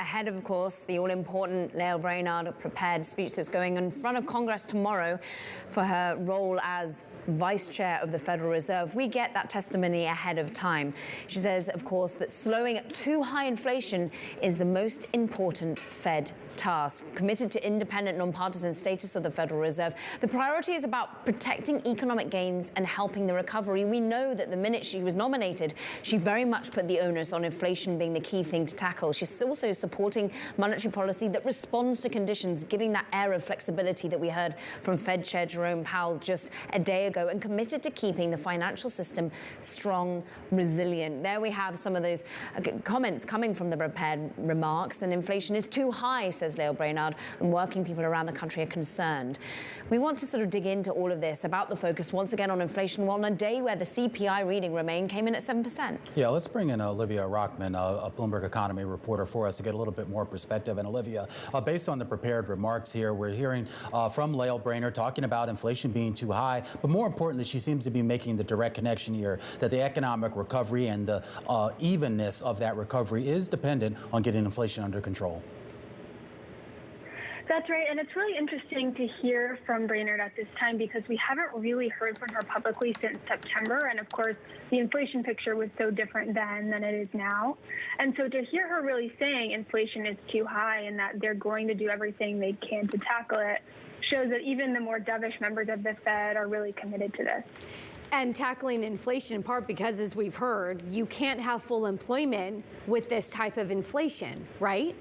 ahead of course, the all-important Lael Brainard prepared speech that's going in front of Congress tomorrow for her role as Vice Chair of the Federal Reserve. We get that testimony ahead of time. She says, of course, that slowing too high inflation is the most important Fed task. Committed to independent, nonpartisan status of the Federal Reserve, the priority is about protecting economic gains and helping the recovery. We know that the minute she was nominated, she very much put the onus on inflation being the key thing to tackle. She's also supporting monetary policy that responds to conditions, giving that air of flexibility that we heard from Fed Chair Jerome Powell just a day ago, and committed to keeping the financial system strong, resilient. There we have some of those comments coming from the prepared remarks. And inflation is too high, says Lael Brainard, and working people around the country are concerned. We want to sort of dig into all of this about the focus once again on inflation on a day where the CPI reading came in at 7%. Yeah, let's bring in Olivia Rockeman, a Bloomberg economy reporter, for us to get a little bit more perspective. And Olivia, based on the prepared remarks here, we're hearing from Lael Brainard talking about inflation being too high, but more importantly, she seems to be making the direct connection here that the economic recovery and the evenness of that recovery is dependent on getting inflation under control. That's right, and it's really interesting to hear from Brainard at this time because we haven't really heard from her publicly since September, and of course, the inflation picture was so different then than it is now. And so to hear her really saying inflation is too high and that they're going to do everything they can to tackle it shows that even the more dovish members of the Fed are really committed to this. And tackling inflation in part because, as we've heard, you can't have full employment with this type of inflation, right?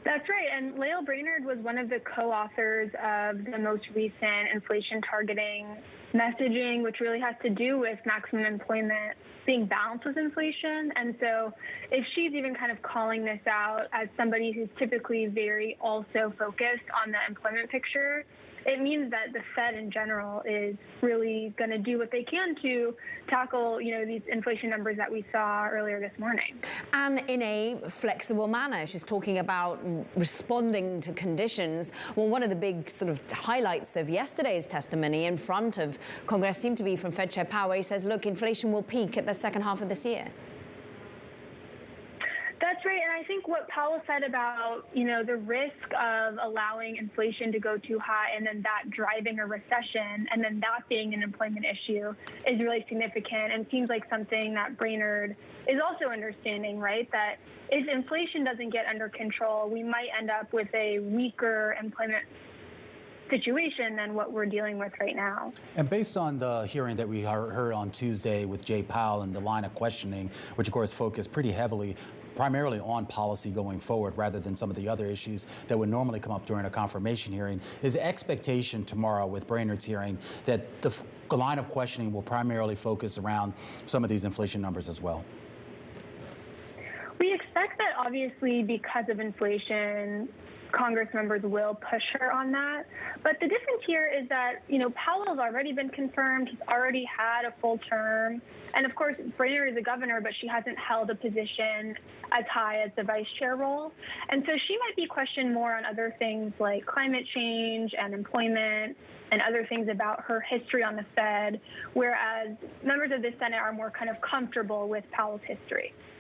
That's right, and Lael Brainard was one of the co-authors of the most recent inflation targeting messaging, which really has to do with maximum employment being balanced with inflation. And so if she's even kind of calling this out as somebody who's typically very also focused on the employment picture, it means that the Fed in general is really going to do what they can to tackle, these inflation numbers that we saw earlier this morning. And in a flexible manner. She's talking about responding to conditions. Well, one of the big sort of highlights of yesterday's testimony in front of Congress seemed to be from Fed Chair Powell, where he says, look, inflation will peak at the second half of this year. That's right, and I think what Powell said about, the risk of allowing inflation to go too high and then that driving a recession and then that being an employment issue is really significant and seems like something that Brainard is also understanding, right? That if inflation doesn't get under control, we might end up with a weaker employment situation than what we're dealing with right now. And based on the hearing that we heard on Tuesday with Jay Powell and the line of questioning, which of course focused pretty heavily primarily on policy going forward rather than some of the other issues that would normally come up during a confirmation hearing, is the expectation tomorrow with Brainard's hearing that the line of questioning will primarily focus around some of these inflation numbers as well? We expect that obviously because of inflation, Congress members will push her on that. But the difference here is that, Powell's already been confirmed. He's already had a full term. And of course, Brainard is a governor, but she hasn't held a position as high as the vice chair role. And so she might be questioned more on other things like climate change and employment and other things about her history on the Fed, whereas members of the Senate are more kind of comfortable with Powell's history.